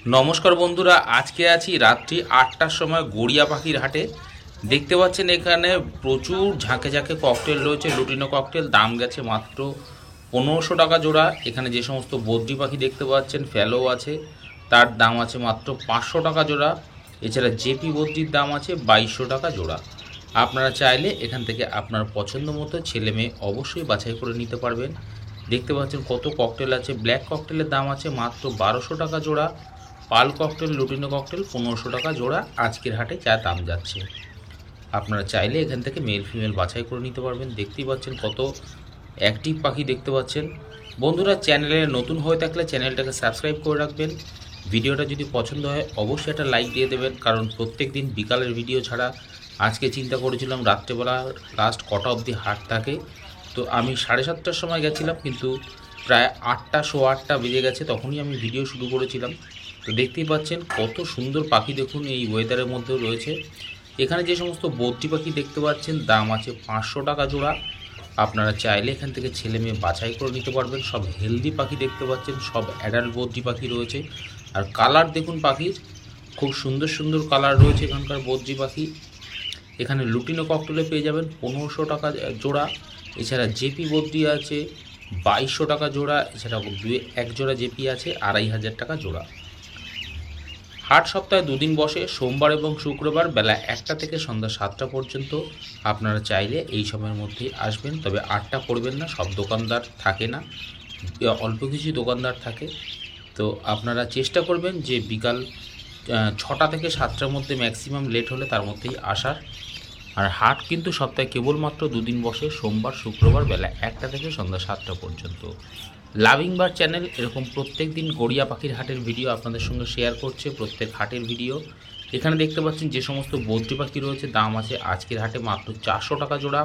নমস্কার বন্ধুরা, আজকে আছি রাত্রি ৮টার সময় গড়িয়া পাখির হাটে। দেখতে পাচ্ছেন এখানে প্রচুর ঝাঁকে ঝাঁকে ককটেল রয়েছে। লুটিনো ককটেল দাম গেছে মাত্র ১৫০০ টাকা জোড়া। এখানে যে সমস্ত বদ্রি পাখি দেখতে পাচ্ছেন, ফ্যালো আছে, তার দাম আছে মাত্র ৫০০ টাকা জোড়া। এছাড়া জেপি বদ্রির দাম আছে ২২০০ টাকা জোড়া। আপনারা চাইলে এখান থেকে আপনার পছন্দ মতো ছেলে মেয়ে অবশ্যই বাছাই করে নিতে পারবেন। দেখতে পাচ্ছেন কত ককটেল আছে। ব্ল্যাক ককটেলের দাম আছে মাত্র ১২০০ টাকা জোড়া। পাল ককটেল, লুটিনো ককটেল ১৫০০ টাকা জোড়া আজকের হাটে যা দাম যাচ্ছে। আপনারা চাইলে এখান থেকে মেল ফিমেল বাছাই করে নিতে পারবেন। দেখতেই পাচ্ছেন কত অ্যাক্টিভ পাখি দেখতে পাচ্ছেন। বন্ধুরা, চ্যানেলে নতুন হয়ে থাকলে চ্যানেলটাকে সাবস্ক্রাইব করে রাখবেন। ভিডিওটা যদি পছন্দ হয় অবশ্যই একটা লাইক দিয়ে দেবেন, কারণ প্রত্যেক দিন বিকালের ভিডিও ছাড়া আজকে চিন্তা করেছিলাম রাত্রেবেলা লাস্ট কটা অবধি হাট থাকে। তো আমি 7:30টার সময় গেছিলাম, কিন্তু প্রায় 8টা, সোয়া 8টা বেজে গেছে, তখনই আমি ভিডিও শুরু করেছিলাম। তো দেখতেই পাচ্ছেন কত সুন্দর পাখি দেখুন এই ওয়েদারের মধ্যেও রয়েছে। এখানে যে সমস্ত বদ্রি পাখি দেখতে পাচ্ছেন দাম আছে ৫০০ টাকা জোড়া। আপনারা চাইলে এখান থেকে ছেলে মেয়ে বাছাই করে নিতে পারবেন। সব হেলদি পাখি দেখতে পাচ্ছেন, সব অ্যাডাল্ট বদ্রি পাখি রয়েছে। আর কালার দেখুন পাখির, খুব সুন্দর সুন্দর কালার রয়েছে এখানকার বদ্রি পাখি। এখানে লুটিনো ককটেলে পেয়ে যাবেন ১৫০০ টাকা জোড়া। এছাড়া জেপি বদ্রি আছে ২২০০ টাকা জোড়া। এছাড়া এক জোড়া জেপি আছে ২৫০০ টাকা জোড়া। হাট সপ্তাহে দুদিন বসে, সোমবার এবং শুক্রবার বেলা 1টা থেকে সন্ধ্যা 7টা পর্যন্ত। আপনারা চাইলে এই সময়ের মধ্যেই আসবেন, তবে 8টা করবেন না, সব দোকানদার থাকে না, অল্প কিছু দোকানদার থাকে। তো আপনারা চেষ্টা করবেন যে বিকাল 6টা থেকে 7টার মধ্যে, ম্যাক্সিমাম লেট হলে তার মধ্যেই আসার। আর হাট কিন্তু সপ্তাহে কেবলমাত্র দুদিন বসে, সোমবার শুক্রবার বেলা 1টা থেকে সন্ধ্যা 7টা পর্যন্ত। লাভিং বার্ড চ্যানেল এরকম প্রত্যেক দিন গড়িয়া পাখির হাটের ভিডিও আপনাদের সঙ্গে শেয়ার করছে, প্রত্যেক হাটের ভিডিও। এখানে দেখতে পাচ্ছেন যে সমস্ত বদ্রি পাখি রয়েছে দাম আছে আজকের হাটে মাত্র 400 টাকা জোড়া।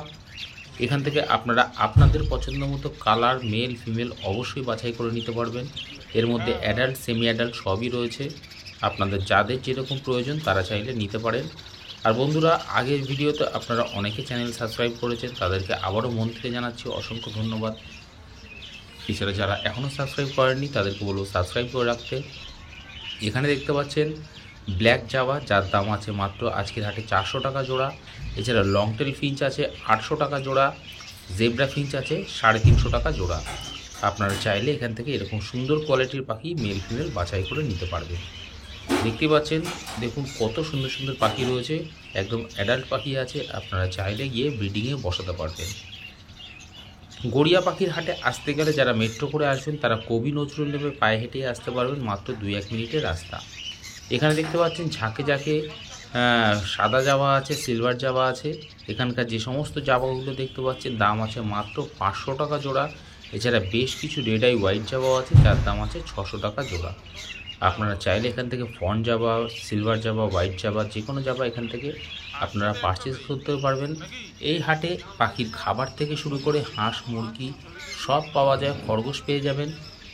এখান থেকে আপনারা আপনাদের পছন্দ মতো কালার মেল ফিমেল অবশ্যই বাছাই করে নিতে পারবেন। এর মধ্যে অ্যাডাল্ট, সেমি অ্যাডাল্ট সবই রয়েছে। আপনাদের যাদের যেরকম প্রয়োজন তারা চাইলে নিতে পারেন। আর বন্ধুরা, আগের ভিডিওতে আপনারা অনেকে চ্যানেল সাবস্ক্রাইব করেছেন, তাদেরকে আবারও মন থেকে জানাচ্ছি অসংখ্য ধন্যবাদ। এছাড়া যারা এখনও সাবস্ক্রাইব করেননি তাদেরকে বলবো সাবস্ক্রাইব করে রাখতে। এখানে দেখতে পাচ্ছেন ব্ল্যাক জাভা, যার দাম আছে মাত্র আজকের হাটে 400 টাকা জোড়া। এছাড়া লং টেল ফিঞ্চ আছে 800 টাকা জোড়া। জেব্রা ফিঞ্চ আছে 350 টাকা জোড়া। আপনারা চাইলে এখান থেকে এরকম সুন্দর কোয়ালিটির পাখি মেল ফিমেল বাছাই করে নিতে পারবেন। দেখতে পাচ্ছেন, দেখুন কত সুন্দর সুন্দর পাখি রয়েছে, একদম অ্যাডাল্ট পাখি আছে। আপনারা চাইলে গিয়ে ব্রিডিংয়ে বসাতে পারবেন। গড়িয়া পাখির হাটে আসতে গেলে যারা মেট্রো করে আসবেন তারা কবি নজরুল নেমে পায়ে হেঁটে আসতে পারবেন, মাত্র 2-1 মিনিটের রাস্তা। এখানে দেখতে পাচ্ছেন ঝাঁকে ঝাঁকে সাদা জাভা আছে, সিলভার জাভা আছে। এখানকার যে সমস্ত জাভাগুলো দেখতে পাচ্ছেন দাম আছে মাত্র 500 টাকা জোড়া। এছাড়া বেশ কিছু রেড আই হোয়াইট জাভাও আছে, যার দাম আছে 600 টাকা জোড়া। আপনারা চাইলে এখান থেকে fawn Java, silver Java, white Java, যে কোনো জাভা এখান থেকে আপনারা পারচেস করতে পারবেন। এই হাটে পাখির খাবার থেকে শুরু করে হাঁস মুরগি সব পাওয়া যায়, খরগোশ পেয়ে যাবেন,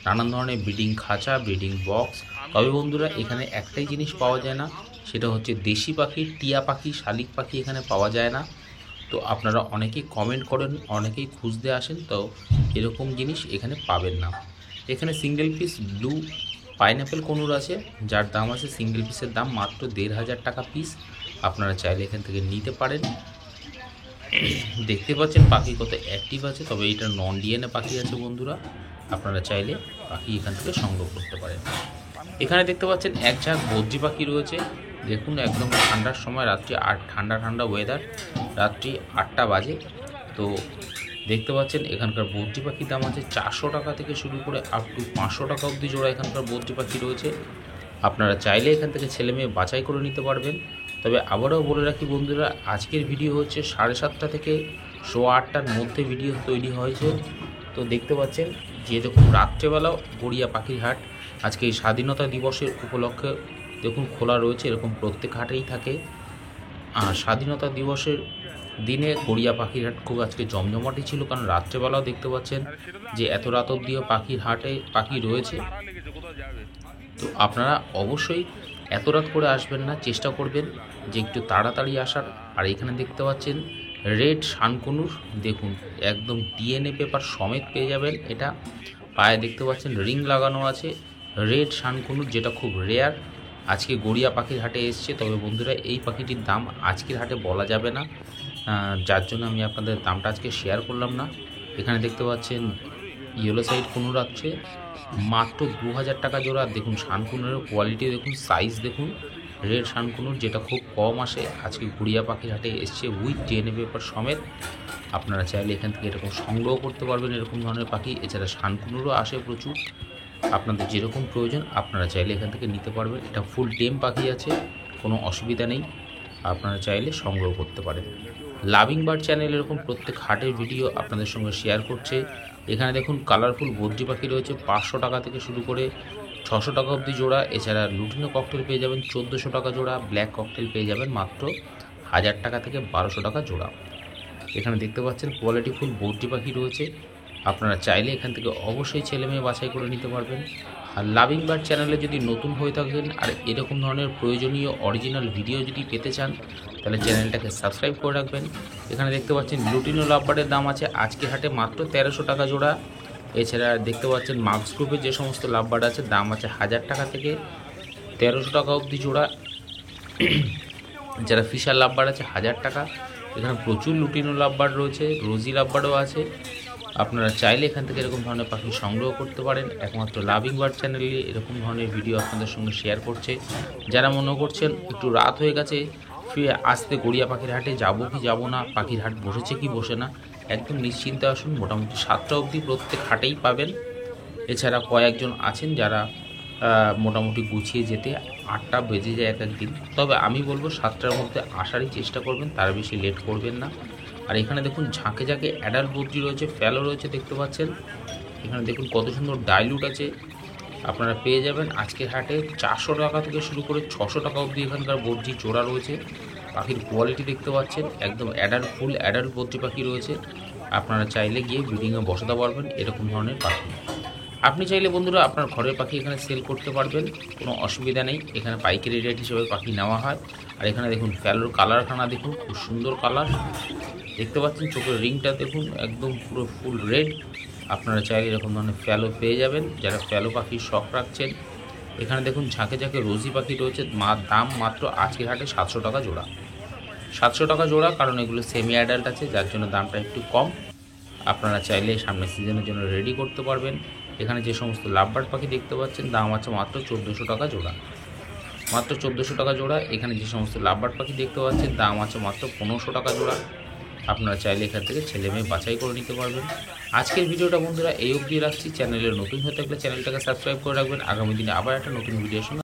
নানান ধরনের ব্রিডিং খাঁচা, ব্রিডিং বক্স। তবে বন্ধুরা, এখানে একটাই জিনিস পাওয়া যায় না, সেটা হচ্ছে দেশি পাখি, টিয়া পাখি, শালিক পাখি এখানে পাওয়া যায় না। তো আপনারা অনেকেই কমেন্ট করেন, অনেকেই খুঁজতে আসেন, তো এরকম জিনিস এখানে পাবেন না। এখানে single piece blue pineapple conure আছে, যার দাম আছে সিঙ্গেল পিসের দাম মাত্র ১৫০০ টাকা পিস। আপনারা চাইলে এখান থেকে নিতে পারেন। দেখতে পাচ্ছেন পাখি কত অ্যাক্টিভ আছে, তবে এটা নন ডিএনএ পাখি আছে বন্ধুরা। আপনারা চাইলে পাখি এখান থেকে সংগ্রহ করতে পারেন। এখানে দেখতে পাচ্ছেন এক ঝাঁক বদ্রি পাখি রয়েছে। দেখুন একদম ঠান্ডার সময়, রাত্রি ঠান্ডা ঠান্ডা ওয়েদার, রাত্রি 8টা বাজে। তো দেখতে পাচ্ছেন এখানকার বদ্রি পাখির দাম আছে 400 টাকা থেকে শুরু করে আপ টু 500 টাকা অবধি জোড়া এখানকার বদ্রি পাখি রয়েছে। আপনারা চাইলে এখান থেকে ছেলে মেয়ে বাছাই করে নিতে পারবেন। তবে আবারও বলে রাখি বন্ধুরা, আজকের ভিডিও হচ্ছে 7:30 থেকে সোয়া 8টার মধ্যে ভিডিও তৈরি হয়েছে। তো দেখতে পাচ্ছেন যেরকম রাত্রেবেলাও গড়িয়া পাখির হাট আজকে এই স্বাধীনতা দিবসের উপলক্ষে দেখুন খোলা রয়েছে, এরকম প্রত্যেক হাটেই থাকে। আর স্বাধীনতা দিবসের দিনে গড়িয়া পাখির হাট খুব আজকে জমজমাটি ছিল, কারণ রাত্রেবেলাও দেখতে পাচ্ছেন যে এত রাত অবধিও পাখির হাটে পাখি রয়েছে। তো আপনারা অবশ্যই এত রাত করে আসবেন না, চেষ্টা করবেন যে একটু তাড়াতাড়ি আসার। আর এখানে দেখতে পাচ্ছেন রেড শানকনুর, দেখুন একদম ডিএনএ পেপার সমেত পেয়ে যাবেন। এটা পায়ে দেখতে পাচ্ছেন রিং লাগানো আছে, রেড শানকুনুর, যেটা খুব রেয়ার, আজকে গড়িয়া পাখির হাটে এসছে। তবে বন্ধুরা এই পাখিটির দাম আজকের হাটে বলা যাবে না, যার জন্য আমি আপনাদের দামটা আজকে শেয়ার করলাম না। এখানে দেখতে পাচ্ছেন ইয়েলো সাইড কুনুর আছে মাত্র 2000 টাকা জোড়া। দেখুন শানকুনুরের কোয়ালিটি দেখুন, সাইজ দেখুন, রেড শানকুনুর যেটা খুব কম আসে আজকে গড়িয়া পাখির হাটে এসছে উইথ ডিএনএ পেপার সমেত। আপনারা চাইলে এখান থেকে এরকম সংগ্রহ করতে পারবেন এরকম ধরনের পাখি। এছাড়া শানকুনুরও আসে প্রচুর, আপনাদের যেরকম প্রয়োজন আপনারা চাইলে এখান থেকে নিতে পারবেন। এটা ফুল টেম পাখি আছে, কোনো অসুবিধা নেই, আপনারা চাইলে সংগ্রহ করতে পারেন। লাভিং বার্ড চ্যানেল এরকম প্রত্যেক হাটের ভিডিও আপনাদের সঙ্গে শেয়ার করছে। এখানে দেখুন কালারফুল বদ্রি পাখি রয়েছে 500 টাকা থেকে শুরু করে 600 টাকা অবধি জোড়া। এছাড়া লুটিনো ককটেল পেয়ে যাবেন 1400 টাকা জোড়া। ব্ল্যাক ককটেল পেয়ে যাবেন মাত্র 1000 টাকা থেকে 1200 টাকা জোড়া। এখানে দেখতে পাচ্ছেন কোয়ালিটিফুল বদ্রি পাখি রয়েছে, আপনারা চাইলে এখান থেকে অবশ্যই ছেলে মেয়ে বাছাই করে নিতে পারবেন। আর লাভিং বার্ড চ্যানেলে যদি নতুন হয়ে থাকেন আর এরকম ধরনের প্রয়োজনীয় অরিজিনাল ভিডিও যদি পেতে চান তাহলে চ্যানেলটাকে সাবস্ক্রাইব করে রাখবেন। এখানে দেখতে পাচ্ছেন লুটিনো লাভবার্ডের দাম আছে আজকে হাটে মাত্র 1300 টাকা জোড়া। এছাড়া দেখতে পাচ্ছেন মার্কস গ্রুপের যে সমস্ত লাভবার্ড আছে দাম আছে 1000 টাকা থেকে 1300 টাকা অবধি জোড়া। যারা ফিশার লাভবার্ড আছে 1000 টাকা। এখানে প্রচুর লুটিনো লাভবার্ড রয়েছে, রোজি লাভবার্ডও আছে, আপনারা চাইলে এখান থেকে এরকম ধরনের পাখি সংগ্রহ করতে পারেন। একমাত্র লাভিং বার্ড চ্যানেলে এরকম ধরনের ভিডিও আপনাদের সঙ্গে শেয়ার করছে। যারা মনে করছেন একটু রাত হয়ে গেছে ফিরে আসতে গড়িয়া পাখির হাটে যাবো কি যাবো না, পাখির হাট বসেছে কি বসে না, একদম নিশ্চিন্তে আসুন। মোটামুটি 7টা অবধি প্রত্যেক হাটেই পাবেন। এছাড়া কয়েকজন আছেন যারা মোটামুটি গুছিয়ে যেতে 8টা বেজে যায় এক একদিন। তবে আমি বলবো 7টার মধ্যে আসারই চেষ্টা করবেন, তার বেশি লেট করবেন না। আর এখানে দেখুন ঝাঁকে ঝাঁকে অ্যাডাল্ট বদ্রি রয়েছে, ফ্যালো রয়েছে, দেখতে পাচ্ছেন। এখানে দেখুন কত সুন্দর ডাইলুট আছে, আপনারা পেয়ে যাবেন আজকের হাটে 400 টাকা থেকে শুরু করে 600 টাকা অবধি এখানকার বদ্রি জোড়া রয়েছে। পাখির কোয়ালিটি দেখতে পাচ্ছেন, একদম অ্যাডাল্ট ফুল অ্যাডাল্ট বদ্রি পাখি রয়েছে। আপনারা চাইলে গিয়ে ব্রিডিংয়ে বসাতে পারবেন এরকম ধরনের পাখি। আপনি চাইলে বন্ধুরা আপনার ঘরের পাখি এখানে সেল করতে পারবেন, কোনো অসুবিধা নেই। এখানে পাইকারি রেট হিসেবে পাখি নেওয়া হয়। আর এখানে দেখুন ফ্যালোর কালারখানা দেখুন, খুব সুন্দর কালার দেখতে পাচ্ছেন। চোখের রিংটা দেখুন একদম পুরো ফুল রেড। আপনারা চাইলে এরকম ধরনের ফ্যালো পেয়ে যাবেন যারা ফ্যালো পাখির শখ রাখছেন। এখানে দেখুন ঝাঁকে ঝাঁকে রোজি পাখি রয়েছে, দাম মাত্র আজকের হাটে 700 টাকা জোড়া। 700 টাকা জোড়া, কারণ এগুলো সেমি অ্যাডাল্ট আছে যার জন্য দামটা একটু কম। আপনারা চাইলে সামনের সিজনের জন্য রেডি করতে পারবেন। এখানে যে সমস্ত লাভবার্ড পাখি দেখতে পাচ্ছেন দাম আছে মাত্র 1400 টাকা জোড়া, মাত্র 1400 টাকা জোড়া। এখানে যে সমস্ত লাভবার্ড পাখি দেখতে পাচ্ছেন দাম আছে মাত্র 1500 টাকা জোড়া। আপনারা চাইলে এখান থেকে ছেলে মেয়ে বাছাই করে নিতে পারবেন। আজকের ভিডিওটা বন্ধুরা এই অবধি রাখছি। চ্যানেলে নতুন হয়ে থাকলে চ্যানেলটাকে সাবস্ক্রাইব করে রাখবেন। আগামী দিনে আবার একটা নতুন ভিডিও সঙ্গে